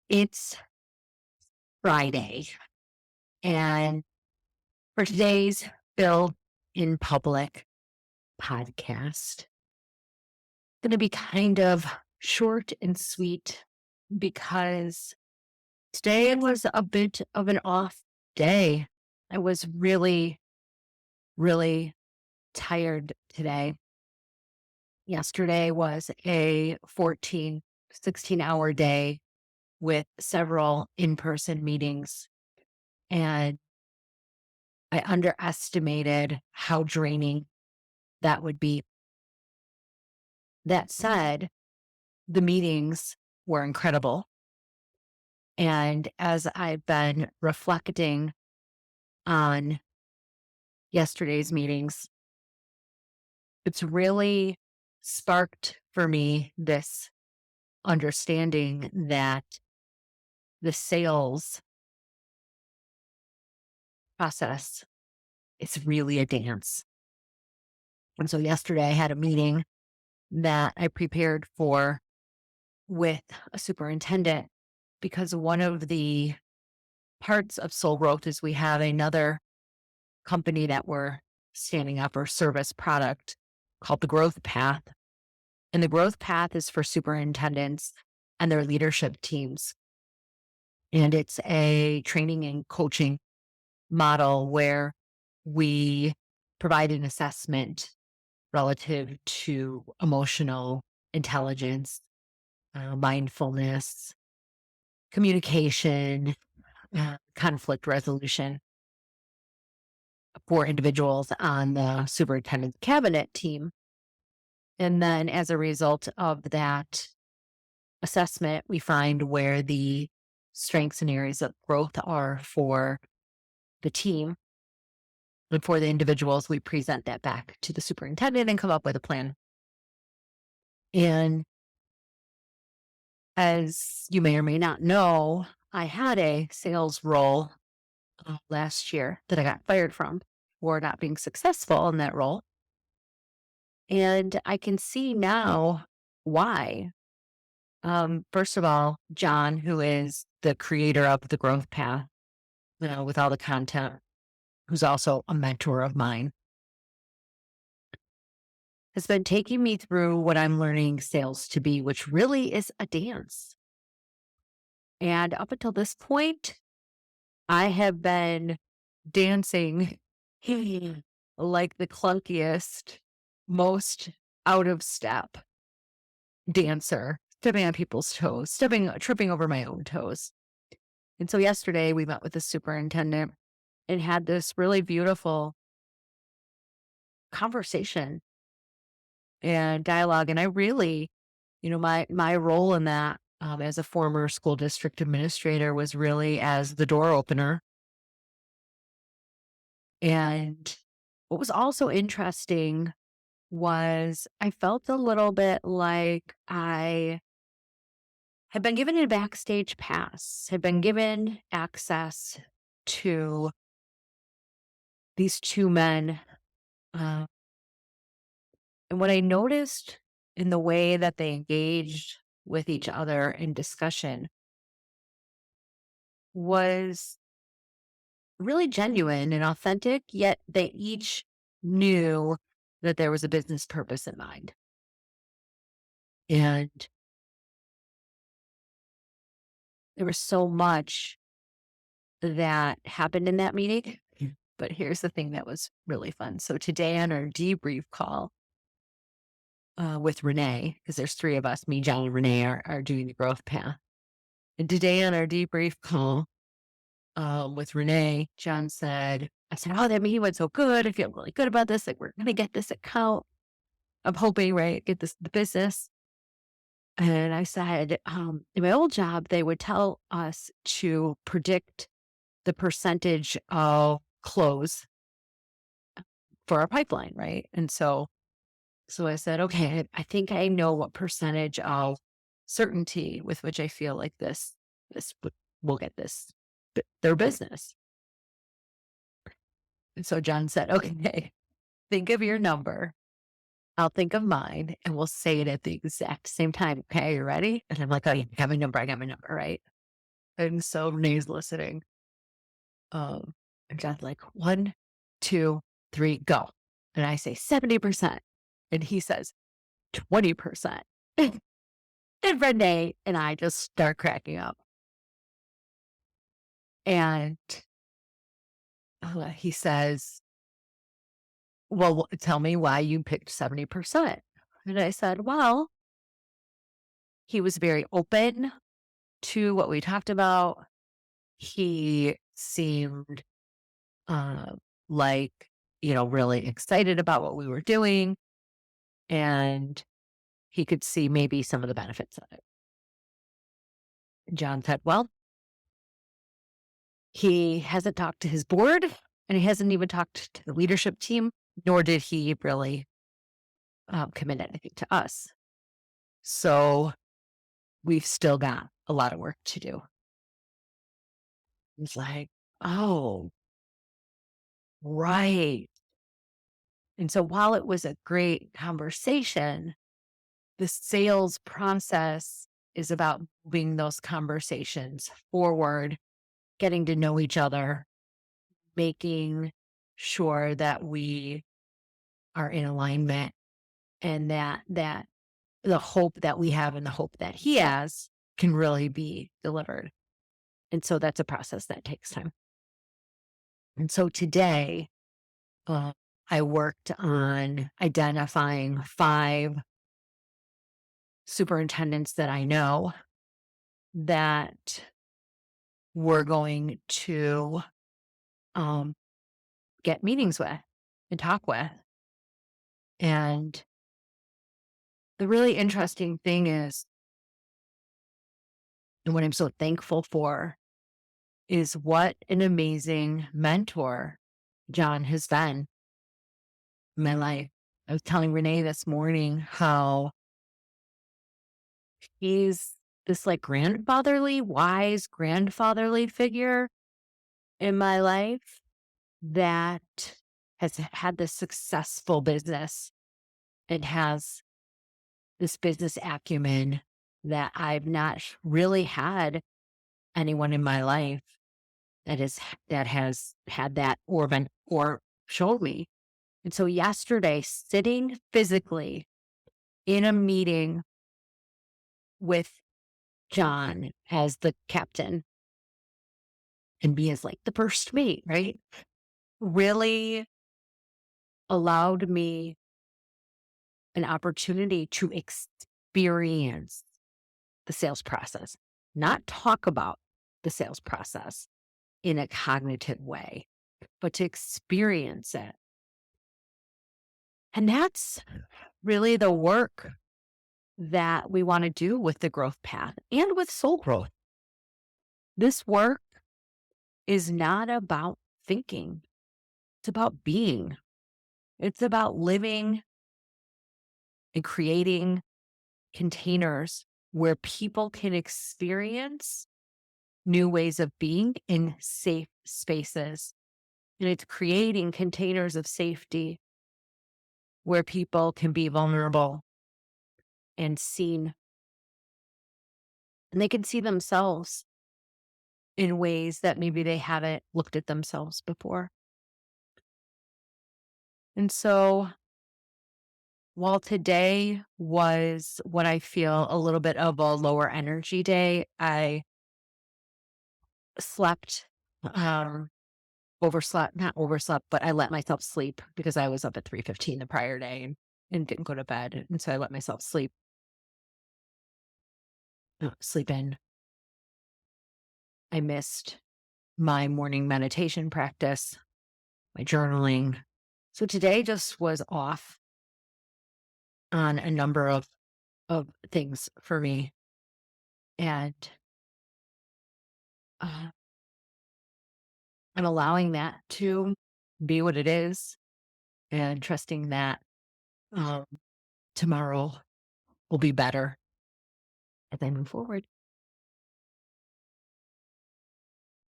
It's Friday, and for today's Bill in Public podcast, going to be kind of short and sweet because today was a bit of an off day. I was really, really tired today. Yesterday was a 14, 16-hour day with several in-person meetings, and I underestimated how draining that would be. That said, the meetings were incredible. And as I've been reflecting on yesterday's meetings, it's really sparked for me this understanding that the sales process is really a dance. And so yesterday I had a meeting that I prepared for with a superintendent because one of the parts of Soul Growth is we have another company that we're standing up, or service product, called the Growth Path. And the Growth Path is for superintendents and their leadership teams. And it's a training and coaching model where we provide an assessment relative to emotional intelligence, mindfulness, communication, conflict resolution for individuals on the superintendent's cabinet team. And then as a result of that assessment, we find where the strengths and areas of growth are for the team. And for the individuals, we present that back to the superintendent and come up with a plan. And as you may or may not know, I had a sales role last year that I got fired from for not being successful in that role. And I can see now why. First of all, John, who is the creator of the Growth Path, with all the content, who's also a mentor of mine, has been taking me through what I'm learning sales to be, which really is a dance. And up until this point, I have been dancing like the clunkiest, most out of step dancer, stepping on people's toes, tripping over my own toes. And so yesterday we met with the superintendent and had this really beautiful conversation and dialogue. And I really, my role in that as a former school district administrator was really as the door opener. And what was also interesting was I felt a little bit like I had been given a backstage pass, had been given access to these two men. And what I noticed in the way that they engaged with each other in discussion was really genuine and authentic, yet they each knew that there was a business purpose in mind. And there was so much that happened in that meeting. But here's the thing that was really fun. So today on our debrief call with Renee, because there's three of us, me, John, and Renee are doing the Growth Path. And today on our debrief call with Renee, John said, I said, oh, that meeting went so good. I feel really good about this. Like, we're going to get this account. I'm hoping, right, get the business. And I said, in my old job, they would tell us to predict the percentage of close for our pipeline, right? And so I said, okay, I think I know what percentage of certainty with which I feel like this will get their business. And so John said, okay, think of your number. I'll think of mine, and we'll say it at the exact same time. Okay, you ready? And I'm like, oh, yeah, I got my number, right? And so Renee's listening. And John's like, 1, 2, 3, go. And I say 70%. And he says 20%. And Renee and I just start cracking up. And he says, well, tell me why you picked 70%. And I said, well, he was very open to what we talked about. He seemed like, really excited about what we were doing. And he could see maybe some of the benefits of it. John said, well, he hasn't talked to his board and he hasn't even talked to the leadership team, nor did he really commit anything to us. So we've still got a lot of work to do. It's like, oh, right. And so while it was a great conversation, the sales process is about moving those conversations forward, getting to know each other, making sure that we are in alignment and that the hope that we have and the hope that he has can really be delivered. And so that's a process that takes time. And so today, I worked on identifying 5 superintendents that I know that we're going to get meetings with and talk with. And the really interesting thing is, and what I'm so thankful for, is what an amazing mentor John has been in my life. I was telling Renee this morning how he's this like wise grandfatherly figure in my life that has had this successful business and has this business acumen that I've not really had anyone in my life that has had that or showed me. And so yesterday, sitting physically in a meeting with John as the captain and me as like the first mate, right? Really allowed me an opportunity to experience the sales process, not talk about the sales process in a cognitive way, but to experience it. And that's really the work that we want to do with the growth path and with soul growth. This work is not about thinking. It's about being. It's about living and creating containers where people can experience new ways of being in safe spaces. And it's creating containers of safety where people can be vulnerable and seen. And they can see themselves in ways that maybe they haven't looked at themselves before. And so while today was what I feel a little bit of a lower energy day, I slept, not overslept, but I let myself sleep because I was up at 3:15 the prior day and didn't go to bed. And so I let myself sleep in. I missed my morning meditation practice, my journaling. So today just was off on a number of things for me. And I'm allowing that to be what it is and trusting that tomorrow will be better as I move forward.